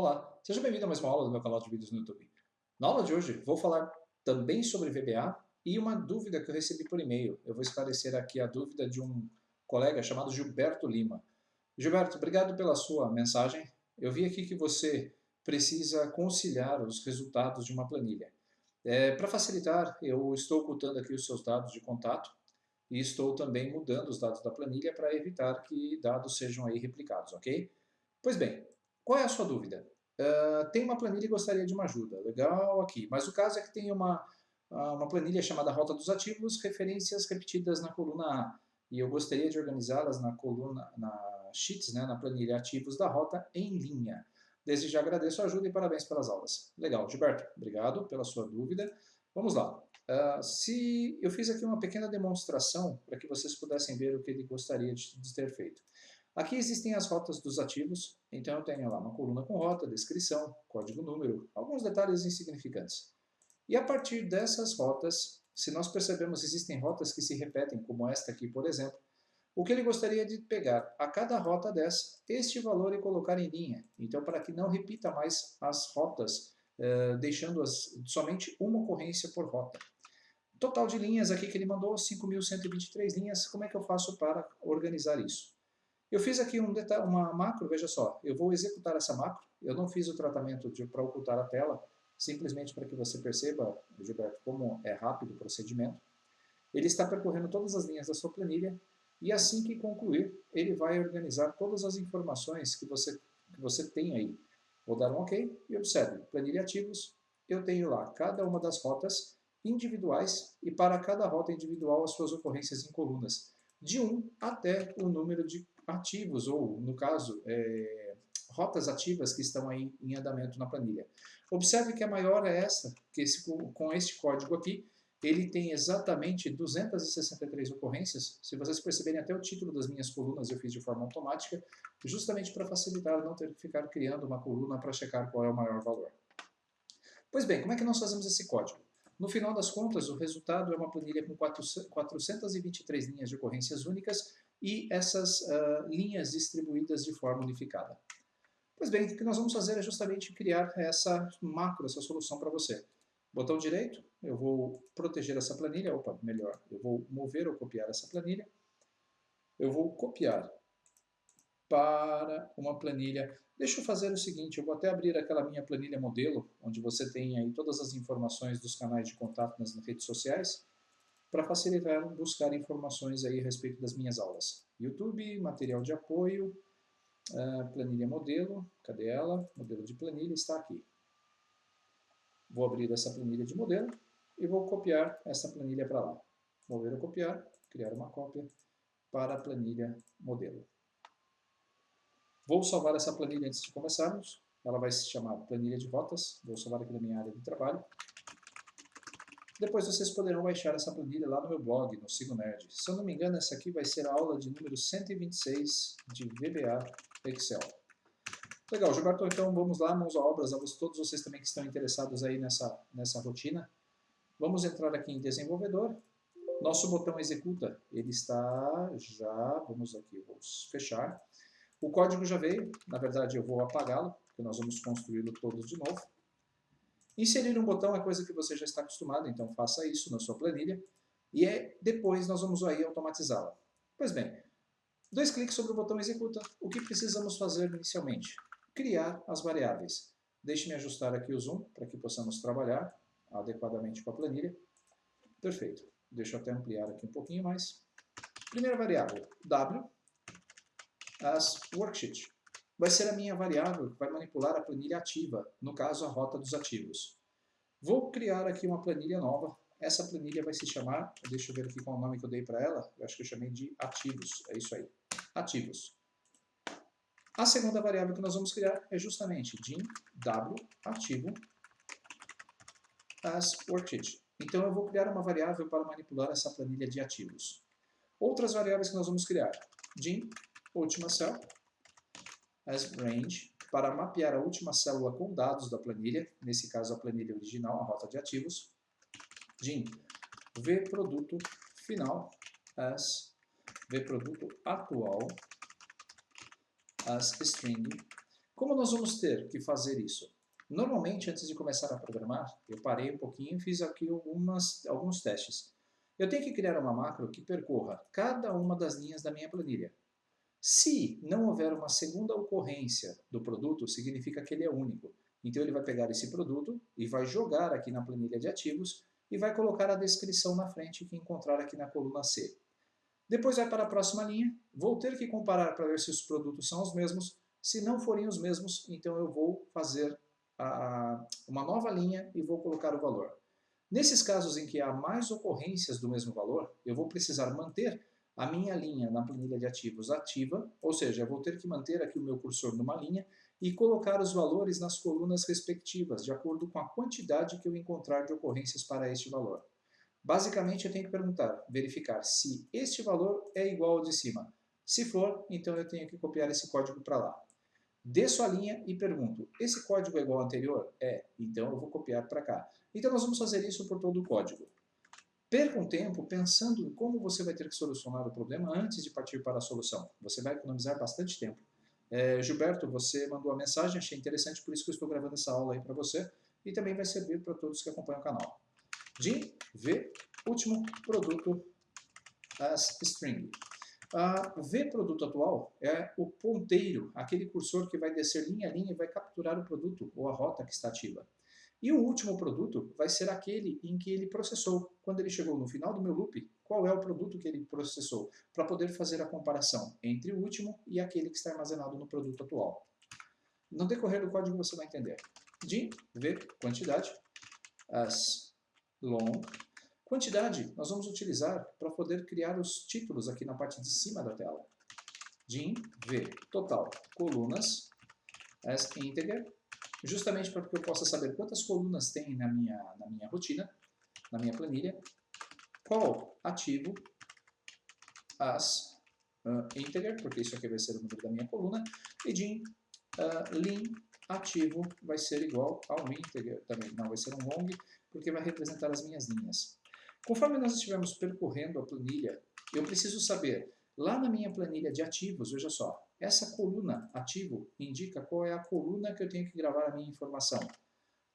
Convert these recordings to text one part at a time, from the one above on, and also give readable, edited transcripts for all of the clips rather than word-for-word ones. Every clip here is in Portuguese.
Olá, seja bem-vindo a mais uma aula do meu canal de vídeos no YouTube. Na aula de hoje vou falar também sobre VBA e uma dúvida que eu recebi por e-mail. Eu vou esclarecer aqui a dúvida de um colega chamado Gilberto Lima. Gilberto, obrigado pela sua mensagem. Eu vi aqui que você precisa conciliar os resultados de uma planilha. Para facilitar, eu estou ocultando aqui os seus dados de contato e estou também mudando os dados da planilha para evitar que dados sejam aí replicados, ok? Pois bem, qual é a sua dúvida? Tem uma planilha e gostaria de uma ajuda. Legal aqui. Mas o caso é que tem uma planilha chamada Rota dos Ativos, referências repetidas na coluna A. E eu gostaria de organizá-las na Sheets, né, na planilha Ativos da Rota, em linha. Desde já agradeço a ajuda e parabéns pelas aulas. Legal, Gilberto, obrigado pela sua dúvida. Vamos lá. Se eu fiz aqui uma pequena demonstração para que vocês pudessem ver o que ele gostaria de ter feito. Aqui existem as rotas dos ativos, então eu tenho lá uma coluna com rota, descrição, código número, alguns detalhes insignificantes. E a partir dessas rotas, se nós percebemos que existem rotas que se repetem, como esta aqui, por exemplo, o que ele gostaria de pegar a cada rota dessa, este valor e colocar em linha. Então, para que não repita mais as rotas, deixando somente uma ocorrência por rota. Total de linhas aqui que ele mandou, 5.123 linhas, como é que eu faço para organizar isso? Eu fiz aqui uma macro, veja só, eu vou executar essa macro, eu não fiz o tratamento para ocultar a tela, simplesmente para que você perceba, Gilberto, como é rápido o procedimento. Ele está percorrendo todas as linhas da sua planilha e assim que concluir, ele vai organizar todas as informações que você tem aí. Vou dar um OK e observe, planilha ativos, eu tenho lá cada uma das rotas individuais e para cada rota individual as suas ocorrências em colunas, de 1 até o número de ativos, ou no caso, rotas ativas que estão aí em andamento na planilha. Observe que a maior é essa, que com este código aqui, ele tem exatamente 263 ocorrências. Se vocês perceberem, até o título das minhas colunas eu fiz de forma automática, justamente para facilitar não ter que ficar criando uma coluna para checar qual é o maior valor. Pois bem, como é que nós fazemos esse código? No final das contas, o resultado é uma planilha com 423 linhas de ocorrências únicas e essas linhas distribuídas de forma unificada. Pois bem, o que nós vamos fazer é justamente criar essa macro, essa solução para você. Botão direito, eu vou proteger essa planilha, melhor, eu vou mover ou copiar essa planilha. Eu vou copiar para uma planilha. Deixa eu fazer o seguinte, eu vou até abrir aquela minha planilha modelo, onde você tem aí todas as informações dos canais de contato nas redes sociais, para facilitar buscar informações aí a respeito das minhas aulas. YouTube, material de apoio, planilha modelo, cadê ela? Modelo de planilha está aqui. Vou abrir essa planilha de modelo e vou copiar essa planilha para lá. Mover ou copiar, criar uma cópia para a planilha modelo. Vou salvar essa planilha antes de começarmos. Ela vai se chamar planilha de rotas. Vou salvar aqui na minha área de trabalho. Depois vocês poderão baixar essa planilha lá no meu blog, no Sigo Nerd. Se eu não me engano, essa aqui vai ser a aula de número 126 de VBA Excel. Legal, Gilberto, então vamos lá, mãos à obra, todos vocês também que estão interessados aí nessa rotina. Vamos entrar aqui em desenvolvedor. Nosso botão executa, ele está já, vamos aqui, vamos fechar. O código já veio, na verdade eu vou apagá-lo, porque nós vamos construí-lo todos de novo. Inserir um botão é coisa que você já está acostumado, então faça isso na sua planilha. E depois nós vamos aí automatizá-la. Pois bem, 2 cliques sobre o botão executa. O que precisamos fazer inicialmente? Criar as variáveis. Deixe-me ajustar aqui o zoom, para que possamos trabalhar adequadamente com a planilha. Perfeito. Deixa eu até ampliar aqui um pouquinho mais. Primeira variável, W, as worksheet. Vai ser a minha variável que vai manipular a planilha ativa, no caso a rota dos ativos. Vou criar aqui uma planilha nova. Essa planilha vai se chamar, deixa eu ver aqui qual é o nome que eu dei para ela, eu acho que eu chamei de ativos, é isso aí, ativos. A segunda variável que nós vamos criar é justamente dim w ativo as worksheet. Então eu vou criar uma variável para manipular essa planilha de ativos. Outras variáveis que nós vamos criar, dim última cell as range, para mapear a última célula com dados da planilha, nesse caso a planilha original, a rota de ativos, dim v produto final as v produto atual as string. Como nós vamos ter que fazer isso? Normalmente, antes de começar a programar, eu parei um pouquinho e fiz aqui alguns testes. Eu tenho que criar uma macro que percorra cada uma das linhas da minha planilha. Se não houver uma segunda ocorrência do produto, significa que ele é único. Então ele vai pegar esse produto e vai jogar aqui na planilha de ativos e vai colocar a descrição na frente que encontrar aqui na coluna C. Depois vai para a próxima linha, vou ter que comparar para ver se os produtos são os mesmos. Se não forem os mesmos, então eu vou fazer uma nova linha e vou colocar o valor. Nesses casos em que há mais ocorrências do mesmo valor, eu vou precisar manter a minha linha na planilha de ativos ativa, ou seja, eu vou ter que manter aqui o meu cursor numa linha e colocar os valores nas colunas respectivas, de acordo com a quantidade que eu encontrar de ocorrências para este valor. Basicamente, eu tenho que verificar se este valor é igual ao de cima. Se for, então eu tenho que copiar esse código para lá. Desço a linha e pergunto, esse código é igual ao anterior? É, então eu vou copiar para cá. Então nós vamos fazer isso por todo o código. Perca um tempo pensando em como você vai ter que solucionar o problema antes de partir para a solução. Você vai economizar bastante tempo. Gilberto, você mandou a mensagem, achei interessante, por isso que eu estou gravando essa aula aí para você. E também vai servir para todos que acompanham o canal. De V, último produto as string. V produto atual é o ponteiro, aquele cursor que vai descer linha a linha e vai capturar o produto ou a rota que está ativa. E o último produto vai ser aquele em que ele processou. Quando ele chegou no final do meu loop, qual é o produto que ele processou? Para poder fazer a comparação entre o último e aquele que está armazenado no produto atual. No decorrer do código você vai entender. De V quantidade, as long. Quantidade nós vamos utilizar para poder criar os títulos aqui na parte de cima da tela. Din V total colunas as integer, justamente para que eu possa saber quantas colunas tem na minha rotina, na minha planilha, qual ativo as integer, porque isso aqui vai ser o número da minha coluna, e din lim ativo vai ser igual ao integer também, não vai ser um long, porque vai representar as minhas linhas. Conforme nós estivermos percorrendo a planilha, eu preciso saber, lá na minha planilha de ativos, veja só, essa coluna ativo indica qual é a coluna que eu tenho que gravar a minha informação.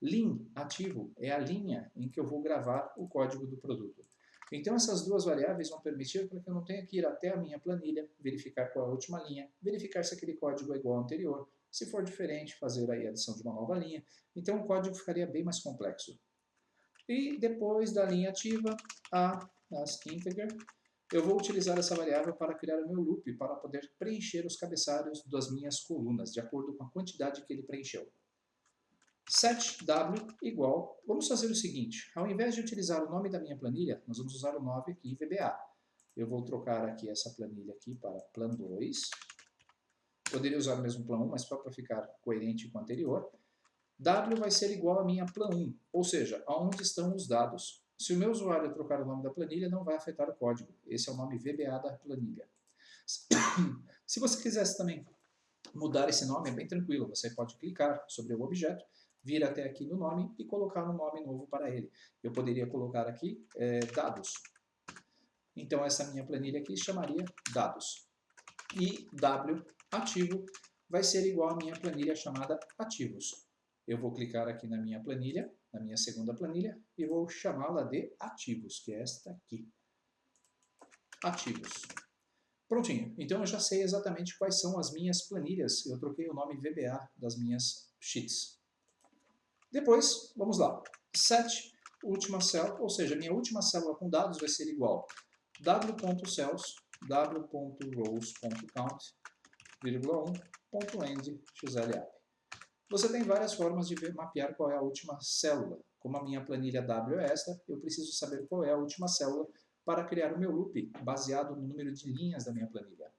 Lim ativo é a linha em que eu vou gravar o código do produto. Então essas duas variáveis vão permitir para que eu não tenha que ir até a minha planilha, verificar qual é a última linha, verificar se aquele código é igual ao anterior, se for diferente, fazer aí a adição de uma nova linha. Então o código ficaria bem mais complexo. E depois da linha ativa, as integer, eu vou utilizar essa variável para criar o meu loop, para poder preencher os cabeçalhos das minhas colunas, de acordo com a quantidade que ele preencheu. Set w igual, vamos fazer o seguinte, ao invés de utilizar o nome da minha planilha, nós vamos usar o nome aqui VBA. Eu vou trocar aqui essa planilha aqui para plan 2. Poderia usar o mesmo plan 1, mas só para ficar coerente com o anterior. W vai ser igual a minha plan 1, ou seja, aonde estão os dados. Se o meu usuário trocar o nome da planilha, não vai afetar o código. Esse é o nome VBA da planilha. Se você quisesse também mudar esse nome, é bem tranquilo. Você pode clicar sobre o objeto, vir até aqui no nome e colocar um nome novo para ele. Eu poderia colocar aqui dados. Então essa minha planilha aqui chamaria dados. E W ativo vai ser igual à minha planilha chamada ativos. Eu vou clicar aqui na minha planilha, na minha segunda planilha, e vou chamá-la de ativos, que é esta aqui. Ativos. Prontinho. Então eu já sei exatamente quais são as minhas planilhas. Eu troquei o nome VBA das minhas sheets. Depois, vamos lá. Set última cell, ou seja, minha última célula com dados vai ser igual w.cells, w.rows.count, vírgula 1.end xlab. Você tem várias formas de mapear qual é a última célula. Como a minha planilha W é esta, eu preciso saber qual é a última célula para criar o meu loop, baseado no número de linhas da minha planilha.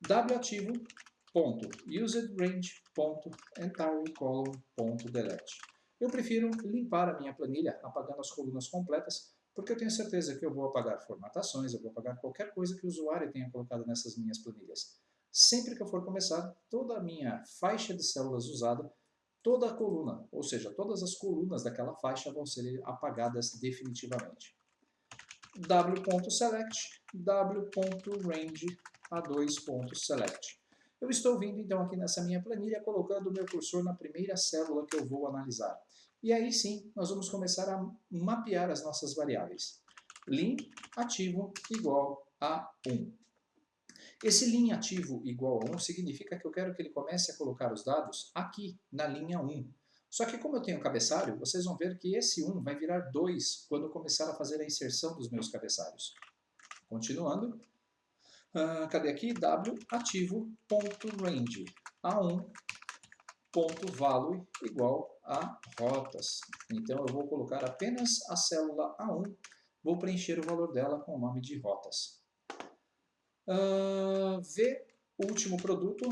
WAtivo.usedRange.entireColumn.delete. Eu prefiro limpar a minha planilha, apagando as colunas completas, porque eu tenho certeza que eu vou apagar formatações, eu vou apagar qualquer coisa que o usuário tenha colocado nessas minhas planilhas. Sempre que eu for começar, toda a minha faixa de células usada, toda a coluna, ou seja, todas as colunas daquela faixa vão ser apagadas definitivamente. W.select, W.range, a2.select. Eu estou vindo então aqui nessa minha planilha, colocando o meu cursor na primeira célula que eu vou analisar. E aí sim, nós vamos começar a mapear as nossas variáveis. Lim ativo igual a 1. Esse lim ativo igual a 1 significa que eu quero que ele comece a colocar os dados aqui, na linha 1. Só que como eu tenho cabeçalho, vocês vão ver que esse 1 vai virar 2 quando eu começar a fazer a inserção dos meus cabeçalhos. Continuando. Cadê aqui? W ativo ponto range A1 ponto value igual a rotas. Então eu vou colocar apenas a célula A1, vou preencher o valor dela com o nome de rotas. V último produto.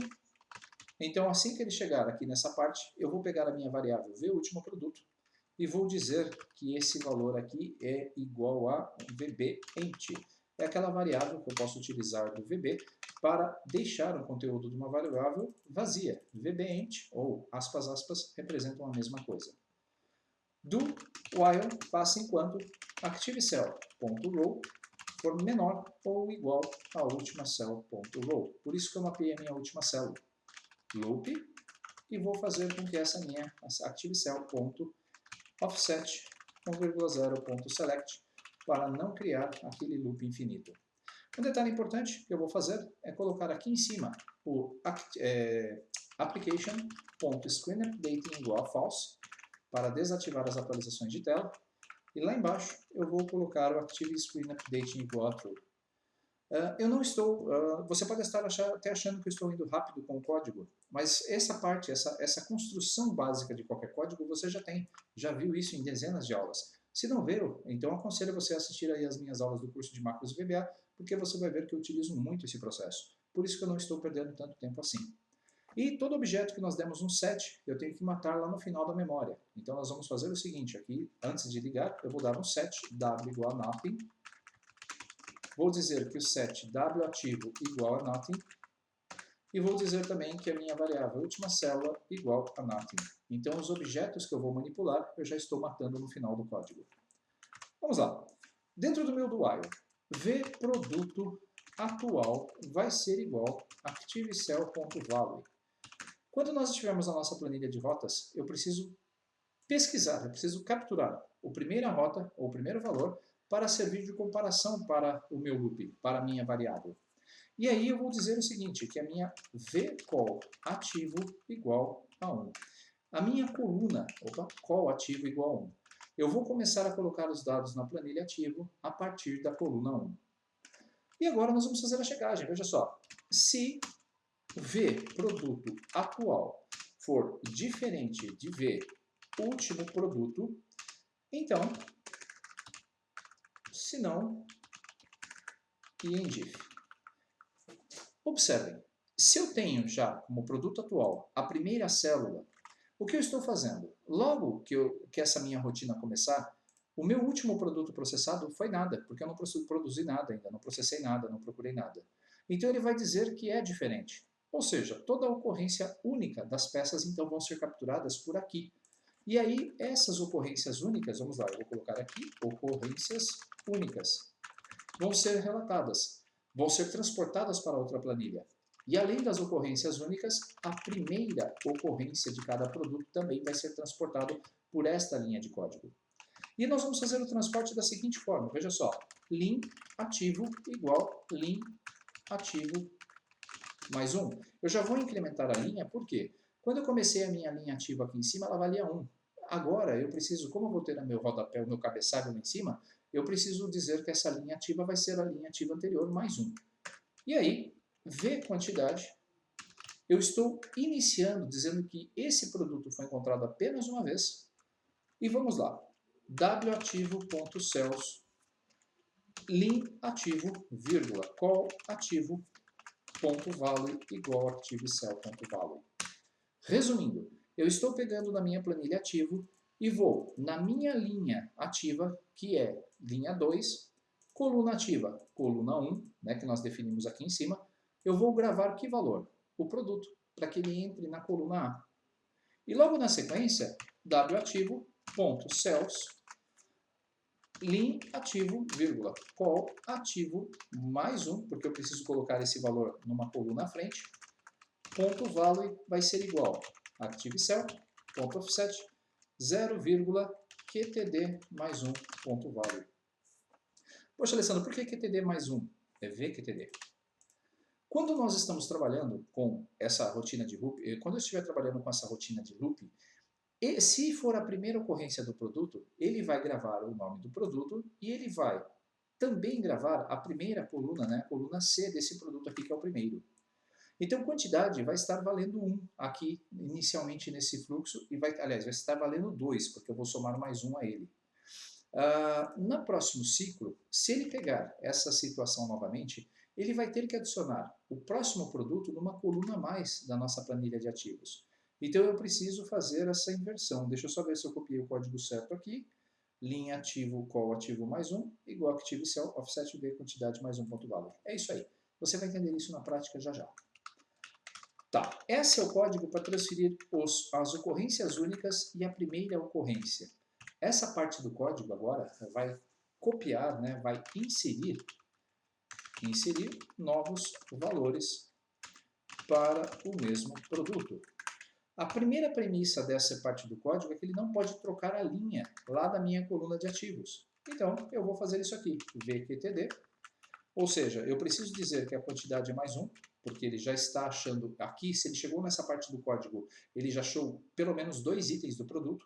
Então assim que ele chegar aqui nessa parte, eu vou pegar a minha variável V último produto e vou dizer que esse valor aqui é igual a VBEnt. É aquela variável que eu posso utilizar do VB para deixar um conteúdo de uma variável vazia. VBEnt, ou aspas, aspas, representam a mesma coisa. Do while passa enquanto ActiveCell.row for menor ou igual à última cell.row. Por isso que eu mapeei a minha última célula. Loop, e vou fazer com que essa minha ActiveCell.offset 1,0.select para não criar aquele loop infinito. Um detalhe importante que eu vou fazer é colocar aqui em cima o application.screenUpdating igual a false para desativar as atualizações de tela. E lá embaixo eu vou colocar o ActiveScreenUpdating igual a true. Eu não estou, você pode estar até achando que eu estou indo rápido com o código, mas essa parte, essa construção básica de qualquer código você já tem, já viu isso em dezenas de aulas. Se não viu, então aconselho você a assistir aí as minhas aulas do curso de macros VBA, porque você vai ver que eu utilizo muito esse processo. Por isso que eu não estou perdendo tanto tempo assim. E todo objeto que nós demos um set, eu tenho que matar lá no final da memória. Então nós vamos fazer o seguinte, aqui, antes de ligar, eu vou dar um set w igual a nothing. Vou dizer que o set w ativo igual a nothing. E vou dizer também que a minha variável última célula igual a nothing. Então os objetos que eu vou manipular, eu já estou matando no final do código. Vamos lá. Dentro do meu do while, v produto atual vai ser igual a ActiveCell.value. Quando nós estivermos na nossa planilha de rotas, eu preciso pesquisar, eu preciso capturar a primeira rota, ou o primeiro valor, para servir de comparação para o meu loop, para a minha variável. E aí eu vou dizer o seguinte, que a minha vCall ativo igual a 1. A minha coluna, call ativo igual a 1. Eu vou começar a colocar os dados na planilha ativo a partir da coluna 1. E agora nós vamos fazer a checagem, veja só. Se V produto atual for diferente de V último produto, então, se não, INDIF. Observem, se eu tenho já como produto atual a primeira célula, o que eu estou fazendo? Logo que essa minha rotina começar, o meu último produto processado foi nada, porque eu não produzi nada ainda, não processei nada, não procurei nada. Então ele vai dizer que é diferente. Ou seja, toda a ocorrência única das peças então vão ser capturadas por aqui. E aí essas ocorrências únicas, vamos lá, eu vou colocar aqui, ocorrências únicas, vão ser relatadas, vão ser transportadas para outra planilha. E além das ocorrências únicas, a primeira ocorrência de cada produto também vai ser transportado por esta linha de código. E nós vamos fazer o transporte da seguinte forma, veja só, lim ativo igual lim ativo mais 1. Eu já vou incrementar a linha, por quê? Quando eu comecei a minha linha ativa aqui em cima, ela valia 1. Agora eu preciso, como eu vou ter o meu rodapé, o meu cabeçalho lá em cima, eu preciso dizer que essa linha ativa vai ser a linha ativa anterior mais 1. E aí, V quantidade, eu estou iniciando dizendo que esse produto foi encontrado apenas uma vez. E vamos lá. W ativo.cells lim ativo, vírgula, call ativo, ponto value igual ActiveCell.value. Resumindo, eu estou pegando na minha planilha ativo e vou na minha linha ativa, que é linha 2, coluna ativa, coluna 1, né, que nós definimos aqui em cima, eu vou gravar que valor? O produto, para que ele entre na coluna A. E logo na sequência, W ativo, ponto, cells, lim ativo, vírgula, call ativo, mais 1, porque eu preciso colocar esse valor numa coluna à frente, ponto value vai ser igual a ActiveCell.offset 0,QTD mais 1 ponto value. Poxa, Alessandro, por que QTD mais 1? É VQTD. Quando nós estamos trabalhando com essa rotina de loop, quando eu estiver trabalhando com essa rotina de loop, e se for a primeira ocorrência do produto, ele vai gravar o nome do produto e ele vai também gravar a primeira coluna, né, a coluna C desse produto aqui, que é o primeiro. Então, quantidade vai estar valendo 1 aqui, inicialmente nesse fluxo, e aliás, vai estar valendo 2, porque eu vou somar mais 1 a ele. No próximo ciclo, se ele pegar essa situação novamente, ele vai ter que adicionar o próximo produto numa coluna a mais da nossa planilha de ativos. Então, eu preciso fazer essa inversão. Deixa eu só ver se eu copiei o código certo aqui. Linha ativo, call ativo mais 1, igual active cell, offset v, quantidade mais 1 ponto value. É isso aí. Você vai entender isso na prática já já. Tá, esse é o código para transferir as ocorrências únicas e a primeira ocorrência. Essa parte do código agora vai copiar, né, vai inserir novos valores para o mesmo produto. A primeira premissa dessa parte do código é que ele não pode trocar a linha lá da minha coluna de ativos. Então, eu vou fazer isso aqui, VQTD, ou seja, eu preciso dizer que a quantidade é mais 1, porque ele já está achando aqui, se ele chegou nessa parte do código, ele já achou pelo menos 2 itens do produto.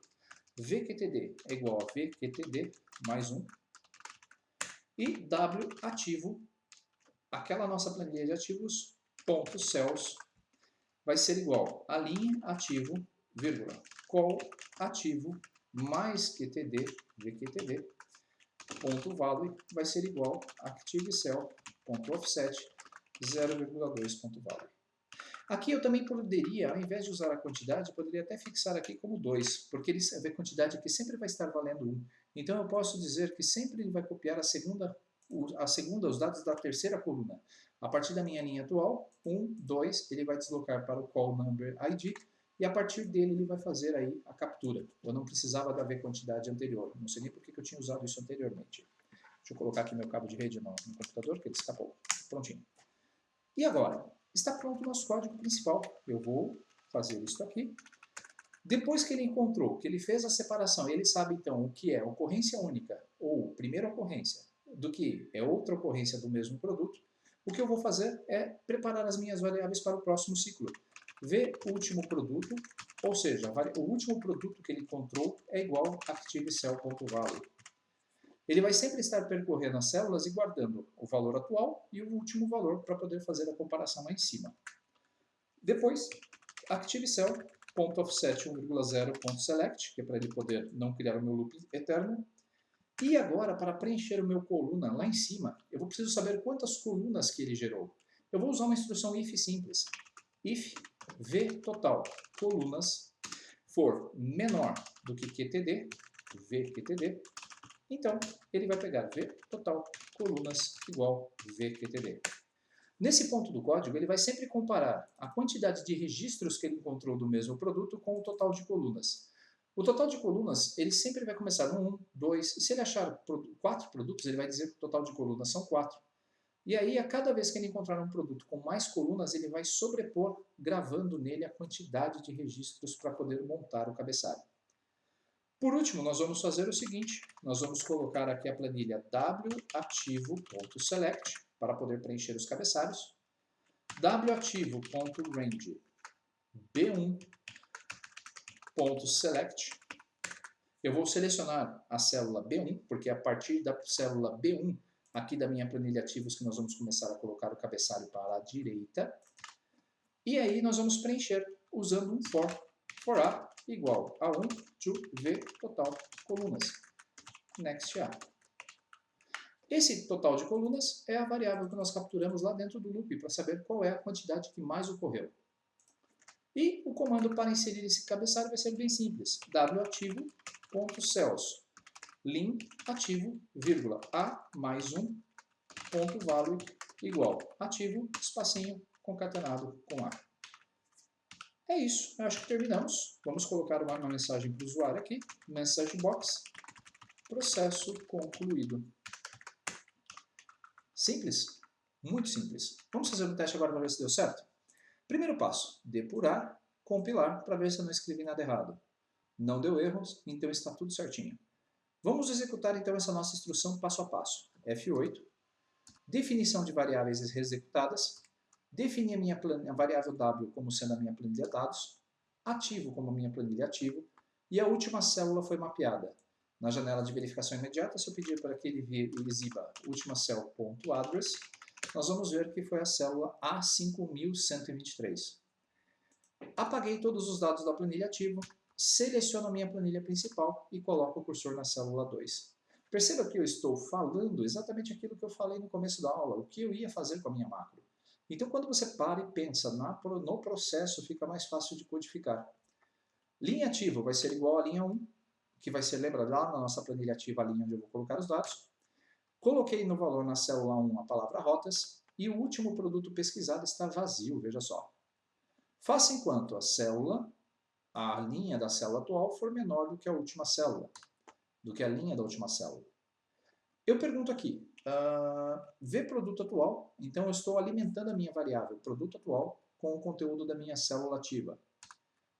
VQTD é igual a VQTD mais 1. E W ativo, aquela nossa planilha de ativos, ponto cells, vai ser igual a linha ativo, vírgula, call ativo mais QTD, VQTD, ponto value, vai ser igual a ActiveCell.offset 0,2 ponto value. Aqui eu também poderia, ao invés de usar a quantidade, eu poderia até fixar aqui como 2, porque a quantidade aqui sempre vai estar valendo 1. Então eu posso dizer que sempre ele vai copiar a segunda, os dados da terceira coluna. A partir da minha linha atual, 1, 2, ele vai deslocar para o call number ID, e a partir dele ele vai fazer aí a captura. Eu não precisava da quantidade anterior, não sei nem por que eu tinha usado isso anteriormente. Deixa eu colocar aqui meu cabo de rede no computador, que ele escapou. Prontinho. E agora? Está pronto o nosso código principal. Eu vou fazer isso aqui. Depois que ele encontrou, que ele fez a separação, ele sabe então o que é ocorrência única ou primeira ocorrência do que é outra ocorrência do mesmo produto, o que eu vou fazer é preparar as minhas variáveis para o próximo ciclo. V último produto, ou seja, o último produto que ele encontrou é igual a ActiveCell.value. Ele vai sempre estar percorrendo as células e guardando o valor atual e o último valor para poder fazer a comparação lá em cima. Depois, ActiveCell.offset 1,0.select, que é para ele poder não criar o meu loop eterno. E agora, para preencher o meu coluna lá em cima, eu vou preciso saber quantas colunas que ele gerou. Eu vou usar uma instrução if simples. If v total colunas for menor do que QTD, VQTD, então, ele vai pegar V total colunas igual VQTD. Nesse ponto do código, ele vai sempre comparar a quantidade de registros que ele encontrou do mesmo produto com o total de colunas. O total de colunas, ele sempre vai começar no 1, 2, se ele achar 4 produtos, ele vai dizer que o total de colunas são 4. E aí, a cada vez que ele encontrar um produto com mais colunas, ele vai sobrepor, gravando nele a quantidade de registros para poder montar o cabeçalho. Por último, nós vamos fazer o seguinte, nós vamos colocar aqui a planilha wativo.select para poder preencher os cabeçalhos, wativo.range b1.select, eu vou selecionar a célula B1, porque é a partir da célula B1, aqui da minha planilha ativos, que nós vamos começar a colocar o cabeçalho para a direita, e aí nós vamos preencher usando um for a igual a 1 to v total colunas. Next A. Esse total de colunas é a variável que nós capturamos lá dentro do loop para saber qual é a quantidade que mais ocorreu. E o comando para inserir esse cabeçalho vai ser bem simples. wativo.cells lim ativo, vírgula, a mais 1 ponto value igual ativo, espacinho, concatenado com a. É isso, eu acho que terminamos. Vamos colocar uma mensagem para o usuário aqui, message box, processo concluído. Simples? Muito simples. Vamos fazer um teste agora para ver se deu certo? Primeiro passo, depurar, compilar para ver se eu não escrevi nada errado. Não deu erros, então está tudo certinho. Vamos executar então essa nossa instrução passo a passo. F8, definição de variáveis executadas, definir a variável W como sendo a minha planilha dados, ativo como minha planilha ativo, e a última célula foi mapeada. Na janela de verificação imediata, se eu pedir para que ele exiba última cell.address, nós vamos ver que foi a célula A5123. Apaguei todos os dados da planilha ativo, seleciono a minha planilha principal e coloco o cursor na célula 2. Perceba que eu estou falando exatamente aquilo que eu falei no começo da aula, o que eu ia fazer com a minha macro. Então, quando você para e pensa no processo, fica mais fácil de codificar. Linha ativa vai ser igual a linha 1, que vai ser, lembra, lá na nossa planilha ativa, a linha onde eu vou colocar os dados. Coloquei no valor na célula 1 a palavra rotas, e o último produto pesquisado está vazio, veja só. Faça enquanto a linha da célula atual for menor do que a última célula, do que a linha da última célula. Eu pergunto aqui, V produto atual, então eu estou alimentando a minha variável produto atual com o conteúdo da minha célula ativa.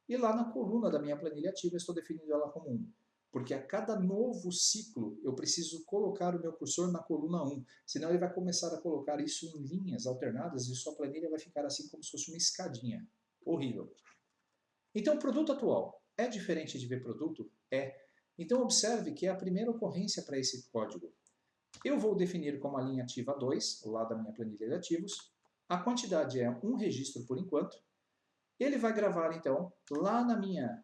E lá na coluna da minha planilha ativa eu estou definindo ela como 1. Porque a cada novo ciclo eu preciso colocar o meu cursor na coluna 1, senão ele vai começar a colocar isso em linhas alternadas e sua planilha vai ficar assim como se fosse uma escadinha. Horrível. Então, o produto atual é diferente de VProduto? É. Então, observe que é a primeira ocorrência para esse código. Eu vou definir como a linha ativa 2, lá da minha planilha de ativos. A quantidade é um registro por enquanto. Ele vai gravar, então, lá na minha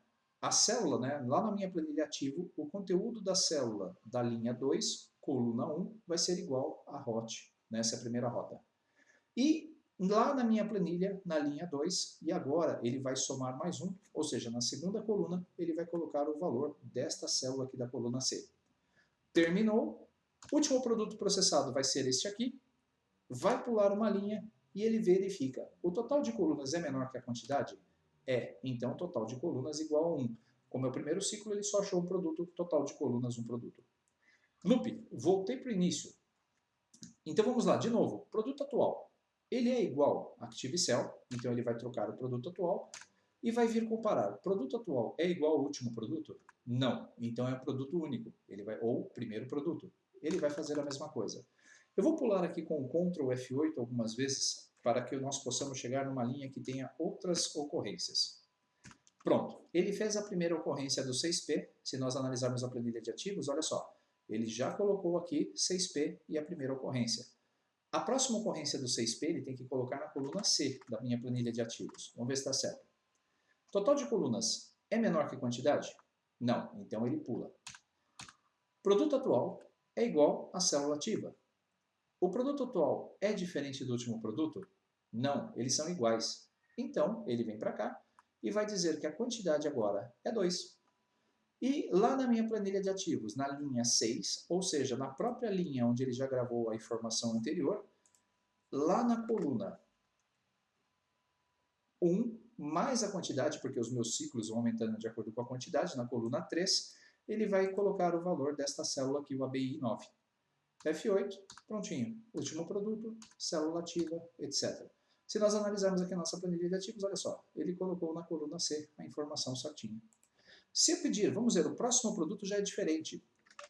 célula, né, lá na minha planilha ativo, o conteúdo da célula da linha 2, coluna 1, vai ser igual a hot, nessa primeira rota. E lá na minha planilha, na linha 2, e agora ele vai somar mais um, ou seja, na segunda coluna, ele vai colocar o valor desta célula aqui da coluna C. Terminou. O último produto processado vai ser este aqui, vai pular uma linha e ele verifica. O total de colunas é menor que a quantidade? É, então o total de colunas é igual a 1. Como é o primeiro ciclo, ele só achou um produto, total de colunas, um produto. Loop, voltei para o início. Então vamos lá, de novo, produto atual. Ele é igual a ActiveCell, então ele vai trocar o produto atual e vai vir comparar. O produto atual é igual ao último produto? Não, então é um produto único, ou primeiro produto. Ele vai fazer a mesma coisa. Eu vou pular aqui com o Ctrl F8 algumas vezes para que nós possamos chegar numa linha que tenha outras ocorrências. Pronto, ele fez a primeira ocorrência do 6P. Se nós analisarmos a planilha de ativos, olha só, ele já colocou aqui 6P e a primeira ocorrência. A próxima ocorrência do 6P ele tem que colocar na coluna C da minha planilha de ativos. Vamos ver se está certo. Total de colunas é menor que quantidade? Não, então ele pula. Produto atual é igual à célula ativa. O produto atual é diferente do último produto? Não, eles são iguais. Então, ele vem para cá e vai dizer que a quantidade agora é 2. E lá na minha planilha de ativos, na linha 6, ou seja, na própria linha onde ele já gravou a informação anterior, lá na coluna 1, mais a quantidade, porque os meus ciclos vão aumentando de acordo com a quantidade, na coluna 3, ele vai colocar o valor desta célula aqui, o ABI 9. F8, prontinho. Último produto, célula ativa, etc. Se nós analisarmos aqui a nossa planilha de ativos, olha só, ele colocou na coluna C a informação certinha. Se eu pedir, vamos ver, o próximo produto já é diferente.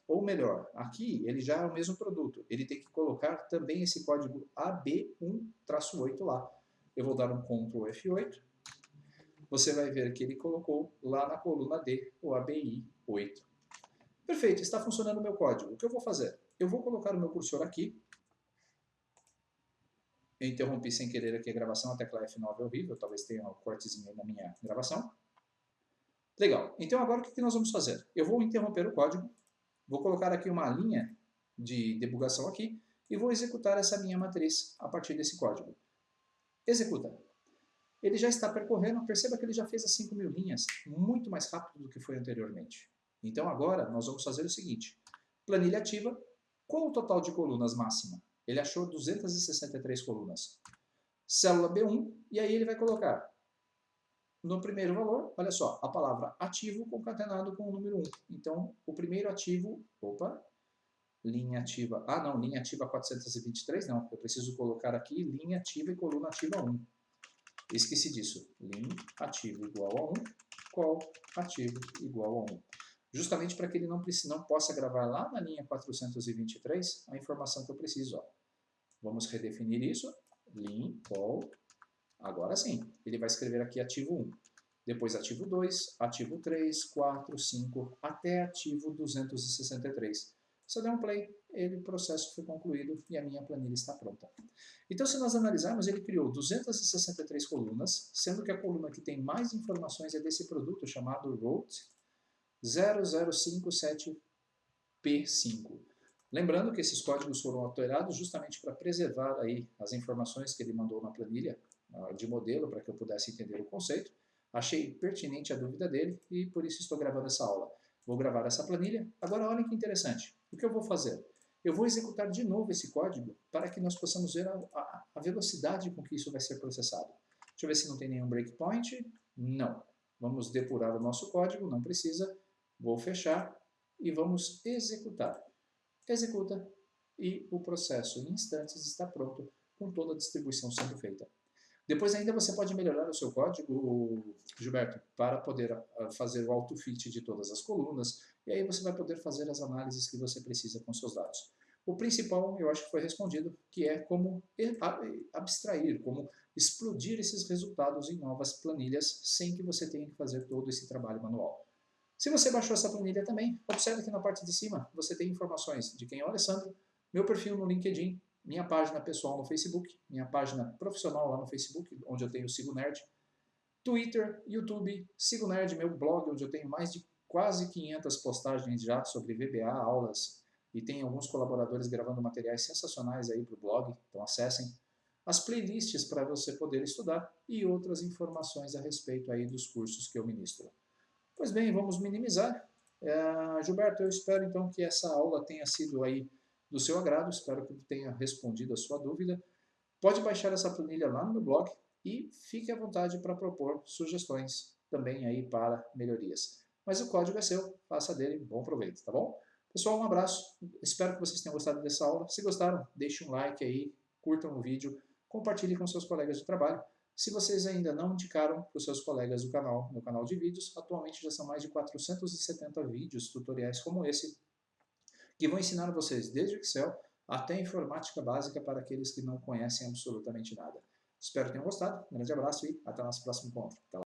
Ou melhor, aqui ele já é o mesmo produto. Ele tem que colocar também esse código AB1-8 lá. Eu vou dar um Ctrl F8. Você vai ver que ele colocou lá na coluna D o ABI 8. Perfeito, está funcionando o meu código. O que eu vou fazer? Eu vou colocar o meu cursor aqui. Eu interrompi sem querer aqui a gravação, a tecla F9 é horrível, talvez tenha um cortezinho aí na minha gravação. Legal, então agora o que nós vamos fazer? Eu vou interromper o código, vou colocar aqui uma linha de debugação aqui e vou executar essa minha matriz a partir desse código. Executa. Ele já está percorrendo, perceba que ele já fez as 5.000 linhas, muito mais rápido do que foi anteriormente. Então agora nós vamos fazer o seguinte, planilha ativa, qual o total de colunas máxima? Ele achou 263 colunas. Célula B1, e aí ele vai colocar no primeiro valor, olha só, a palavra ativo concatenado com o número 1. Então, o primeiro ativo, linha ativa, não, linha ativa 423 não, eu preciso colocar aqui linha ativa e coluna ativa 1. Esqueci disso. Lim ativo igual a 1, call ativo igual a 1. Justamente para que ele não possa gravar lá na linha 423 a informação que eu preciso. Ó. Vamos redefinir isso. Lim, call. Agora sim, ele vai escrever aqui ativo 1. Depois ativo 2, ativo 3, 4, 5, até ativo 263. Se eu der um play, o processo foi concluído e a minha planilha está pronta. Então, se nós analisarmos, ele criou 263 colunas, sendo que a coluna que tem mais informações é desse produto chamado Route 0057P5. Lembrando que esses códigos foram alterados justamente para preservar aí as informações que ele mandou na planilha de modelo, para que eu pudesse entender o conceito. Achei pertinente a dúvida dele e por isso estou gravando essa aula. Vou gravar essa planilha. Agora, olha que interessante. O que eu vou fazer? Eu vou executar de novo esse código para que nós possamos ver a velocidade com que isso vai ser processado. Deixa eu ver se não tem nenhum breakpoint. Não. Vamos depurar o nosso código, não precisa. Vou fechar e vamos executar. Executa e o processo em instantes está pronto com toda a distribuição sendo feita. Depois ainda você pode melhorar o seu código, Gilberto, para poder fazer o auto-fit de todas as colunas, e aí você vai poder fazer as análises que você precisa com seus dados. O principal, eu acho que foi respondido, que é como abstrair, como explodir esses resultados em novas planilhas, sem que você tenha que fazer todo esse trabalho manual. Se você baixou essa planilha também, observe que na parte de cima você tem informações de quem é o Alessandro, meu perfil no LinkedIn, minha página pessoal no Facebook, minha página profissional lá no Facebook, onde eu tenho o Sigo Nerd, Twitter, YouTube, Sigo Nerd, meu blog, onde eu tenho mais de quase 500 postagens já sobre VBA, aulas, e tem alguns colaboradores gravando materiais sensacionais aí para o blog, então acessem. As playlists para você poder estudar e outras informações a respeito aí dos cursos que eu ministro. Pois bem, vamos minimizar. Gilberto, eu espero então que essa aula tenha sido aí do seu agrado, espero que tenha respondido a sua dúvida. Pode baixar essa planilha lá no meu blog e fique à vontade para propor sugestões também aí para melhorias. Mas o código é seu, faça dele bom proveito, tá bom? Pessoal, um abraço, espero que vocês tenham gostado dessa aula. Se gostaram, deixe um like aí, curtam o vídeo, compartilhe com seus colegas de trabalho. Se vocês ainda não indicaram para os seus colegas do canal, no canal de vídeos, atualmente já são mais de 470 vídeos, tutoriais como esse, que vão ensinar vocês desde o Excel até a informática básica para aqueles que não conhecem absolutamente nada. Espero que tenham gostado, um grande abraço e até o nosso próximo encontro. Até lá.